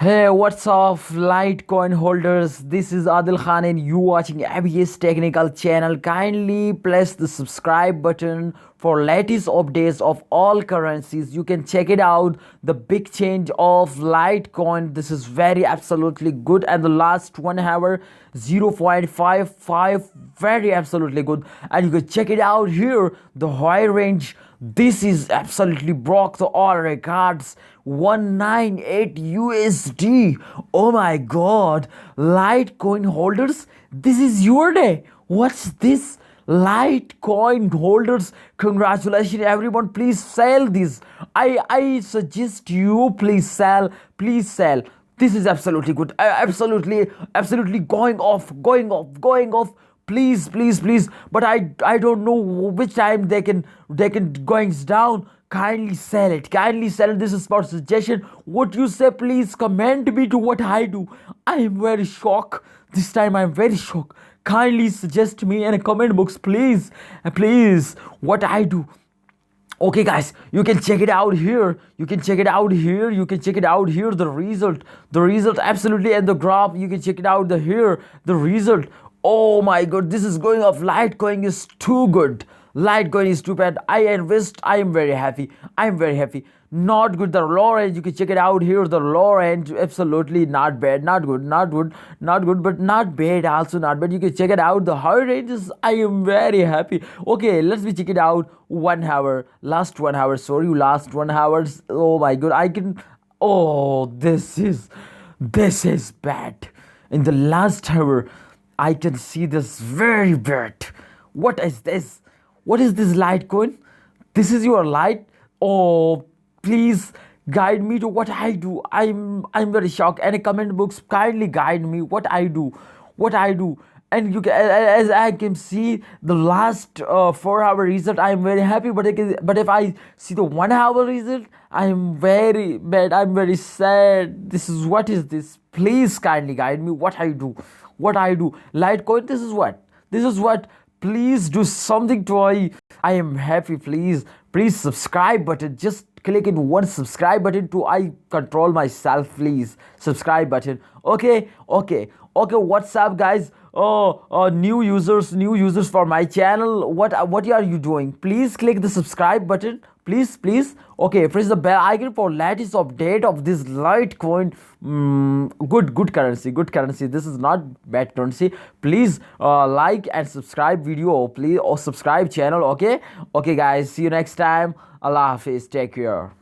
Hey, what's up, Litecoin holders? This is Adil Khan, and you watching ABS Technical Channel. Kindly press the subscribe button for latest updates of all currencies. You can check it out. The big change of Litecoin. This is very absolutely good, and the last 1 hour 0.55 very absolutely good, and you can check it out here. The high range. This is absolutely broke the all records. 198 USD. Oh my god. Litecoin holders, this is your day. What's this? Litecoin holders, congratulations everyone. Please sell this. I suggest you please sell. Please sell. This is absolutely good. Absolutely going off, going off. Please, but I don't know which time they can goings down. Kindly sell it, this is for suggestion. What you say, please comment me to what I do. I am very shocked this time. I'm very shocked. Kindly suggest me in a comment box, please, what I do. Okay guys, you can check it out here. The result absolutely, and the graph you can check it out the result. Oh my god, this is going off. Litecoin is too good. Litecoin is too bad. I invest. I am very happy. Not good. The low range, you can check it out here. The low range, absolutely not bad. Not good, but not bad. Also not bad. You can check it out. The high ranges, I am very happy. Okay, let's check it out. 1 hour. Last 1 hour. Sorry, last 1 hour. Oh my god. I can. Oh, this is bad. In the last hour, I can see this very bad. What is this? What is this Litecoin? This is your light? Oh, please guide me to what I do. I'm very shocked. And a comment box, kindly guide me what I do. And you can, as I can see the last 4 hour result, I'm very happy. But if I see the 1 hour result, I'm very bad. I'm very sad. What is this? Please kindly guide me what I do. Litecoin. This is what. Please do something to I am happy. Please subscribe button. Just click in one subscribe button to I control myself. Please subscribe button. Okay. What's up, guys? New users for my channel. What are you doing? Please click the subscribe button. Please. Okay, press the bell icon for latest update of this Litecoin. Good currency. This is not bad currency. Please like and subscribe video. Please, or subscribe channel. Okay, guys. See you next time. Allah Hafiz. Take care.